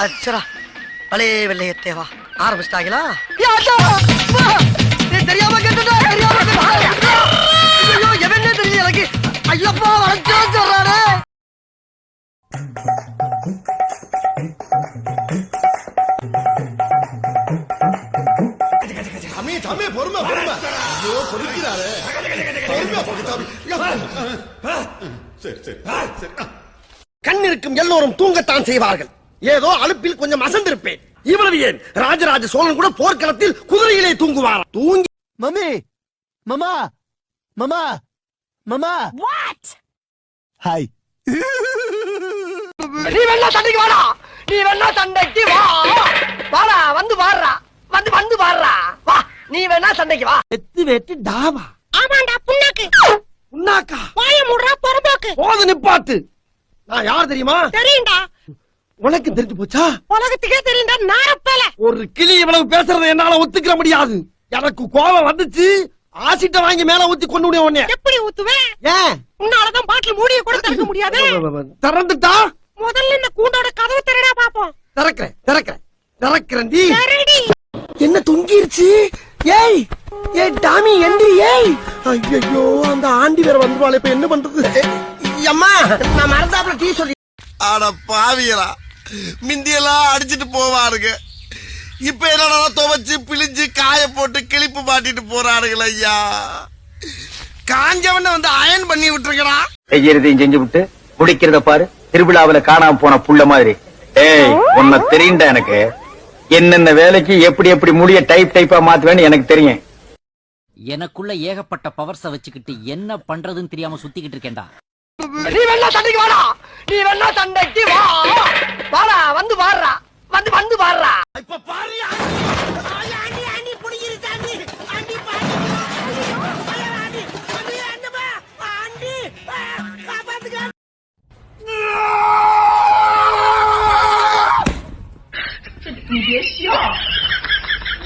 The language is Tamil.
அச்சரா பலே வெள்ளையத்தேவா ஆரம்பிச்சிட்டாங்களா? தெரியாம கேட்டுட்டா தெரியாம ஐயோ எவனே தெரியல எனக்கு. ஐயப்பா வளைச்சா சொல்றானே. தம்பி பொறுமை பொறுமை. ஐயோ கொதிக்கிறாரே. கண் இருக்கும் எல்லோரும் தூங்கத்தான் செய்வார்கள். ஏதோ அலுப்பில் கொஞ்சம் அசந்திருப்பேன். இவ்வளவு ஏன் ராஜராஜ சோழன் கூட போர்க்களத்தில் குதிரையிலே தூங்குவார். தூங்கி மம்மி மாமா மாமா மாமா What? ஹாய். நீ வேணா சண்டைக்கு வாடா. நீ வேணா சண்டைக்கு வா. வாடா வந்து பாடுறா. வந்து வந்து பாடுறா. வா நீ வேணா சண்டைக்கு வா. வெத்து வெட்டு டாபா. ஆமாண்டா புண்ணாக்கு. உன்னாக்கா வாய மூடுறா பொறம்போக்கு. போது நிப்பாட்டு. நான் யார் தெரியுமா? தெரியும்டா. உனக்கு தெரிஞ்சு போச்சா? உலகத்துக்கே தெரியும்டா நாரப்பேல. ஒரு கிளி இவ்வளவு பேசுறதை என்னால ஒத்துக்கிற முடியாது. எனக்கு கோபம் வந்துச்சு. ஆசிட்ட வாங்கி மேல ஊத்தி கொண்டு முடியும் உடனே. எப்படி ஊத்துவே? ஏன் உன்னாலதான் பாட்டில் மூடிய கூட திறக்க முடியாது. திறந்துட்டா முதல்ல இந்த கூண்டோட கதவை திறடா பாப்போம். திறக்கிறேன் திறக்கிறேன் திறக்கிறேன்டி. திறடி. என்ன தொங்கிருச்சு? ஏய் ஏய் டாமி எந்திரி. ஏய் ஐயோ அந்த ஆண்டி வேற வந்துருவாளே. இப்ப என்ன பண்றது? அம்மா நான் மறந்தாப்புல டீ சொல்லி. ஆட பாவியலா மிந்தியெல்லாம் அடிச்சிட்டு போவாருங்க. இப்ப என்னடா துவைச்சு பிழிஞ்சு காய போட்டு கிளிப்பு மாட்டிட்டு போறாருங்கள. ஐயா காஞ்சவன வந்து அயன் பண்ணி விட்டுருக்கா. செய்யறதையும் செஞ்சு விட்டு முடிக்கிறத பாரு. திருவிழாவில காணாம போன புள்ள மாதிரி. ஏய் உன்னை தெரியுண்டா எனக்கு. என்னென்ன வேலைக்கு எப்படி எப்படி முடிய டைப் டைப்பா மாத்துவேன்னு எனக்கு தெரியும். எனக்குள்ள ஏகப்பட்ட பவர்ஸ வச்சுக்கிட்டு என்ன பண்றதுன்னு தெரியாம சுத்திக்கிட்டு இருக்கேன்டா. நீ வேணா சண்டைக்கு வாடா. நீ வேணா சண்டைக்கு வா. வாடா வந்து பாடுறா. வந்து வந்து பாடுறா. இப்ப